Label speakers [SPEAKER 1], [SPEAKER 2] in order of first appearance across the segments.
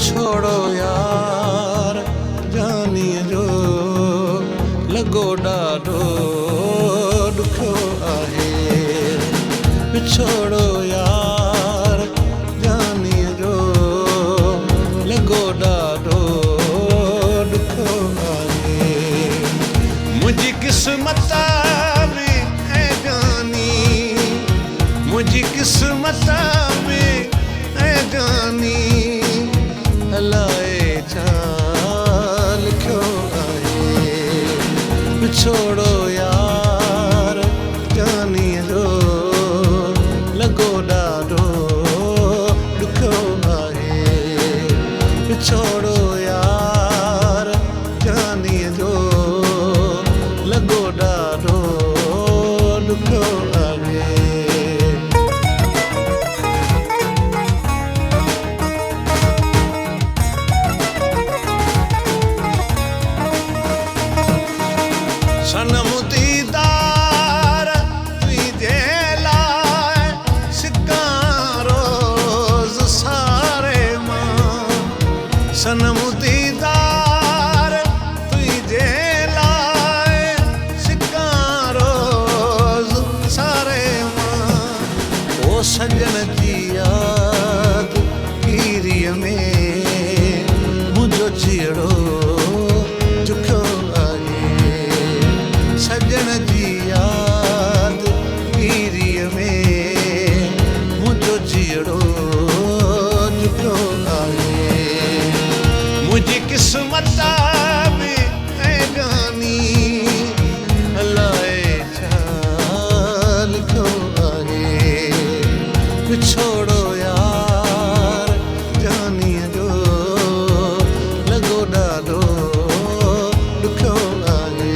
[SPEAKER 1] छोड़ो यार जानीअ जो लॻो ॾाढो ॾुखियो आहे। छोड़ो यार जानीअ जो लॻो ॾाढो ॾुखियो आहे। मुंहिंजी क़िस्मत में ऐं जानी, मुंहिंजी क़िस्मत में ऐं जानी हलाए छा लिखियो आहे। छोड़ो यार जानीअ जो लॻो ॾाढो ॾुखियो आहे। छोड़ो यार जानीअ जो लॻो ॾाढो ॾुखियो आहे। सनम दीदार तुंहिंजे लाइ सिका रोज़ सारे मां। सनम दीदार तुंहिंजे लाइ सिका रोज़ सारे मां। ओ सजन जी यादि कीरीअ में मुंहिंजो चीड़ो सजन जी यादि कीरीअ में मुंहिंजो जीअड़ो झुकियो आहे। मुंहिंजी क़िस्मत में ऐं जानी हलाए छा लिखियो आहे। छोड़ो यार जानीअ जो लॻो ॾाढो ॾुखियो आहे।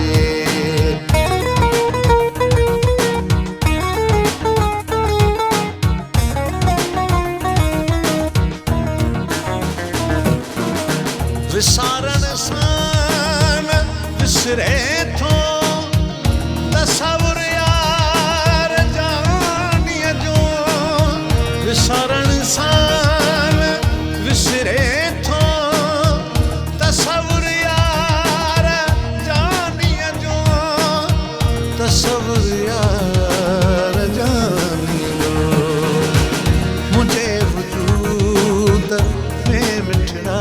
[SPEAKER 1] विसारण सां न विसरे थो तसवुर यार जानीअ जो। विसारण सां न विसरे थो तसवुर यार जानीअ जो। तसवुर यार जानीअ जो मुंहिंजे वजूद में मिठड़ा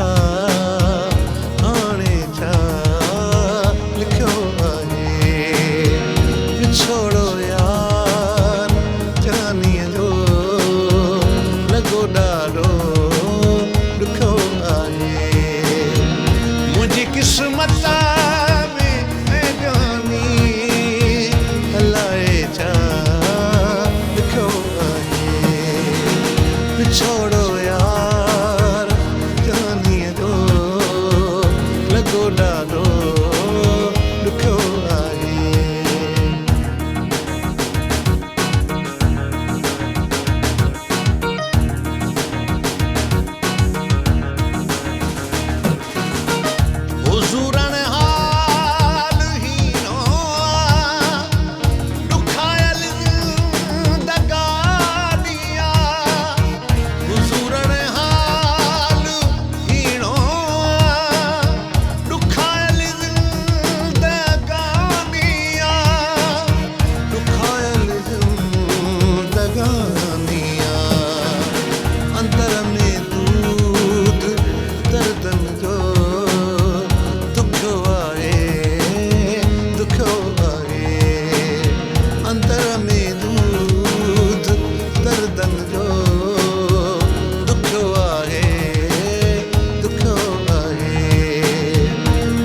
[SPEAKER 1] छोड़ो यार जानीअ जो लॻो ॾाढो ॾुखियो आहे। मुंहिंजी क़िस्मत में ऐं जानी हलाए छा लिखियो आहे। छोड़ो यार जानीअ जो लॻो ॾाढो ॾुखियो आहे। हुज़ूरन हाल हीनो ॾुखायल ज़िंदगानिया। हुज़ूरन हाल हीनो ॾुखायल ज़िंदगानिया। ॾुखायल ज़िंदगानिया अंदर में दूध दर्दन जो अंदर में दूध दर्दन जो दुखियो आहे दुखियो आहे।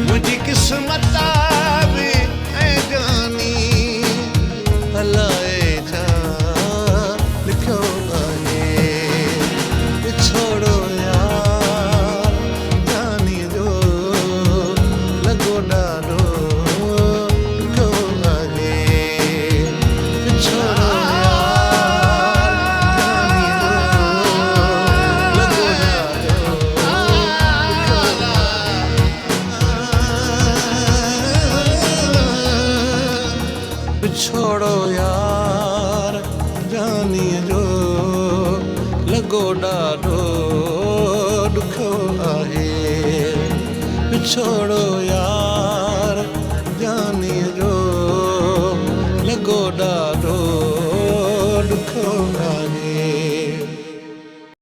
[SPEAKER 1] मुंहिंजी क़िस्मत में ऐं जानी हलाए छा लिखियो आहे। छोड़ो यार जानीअ जो लॻो ॾाढो छोड़ो यार जानीअ जो लॻो ॾाढो ॾुखियो छोड़ो यार जानी जो लगो ॾाढो ॾुखो आहे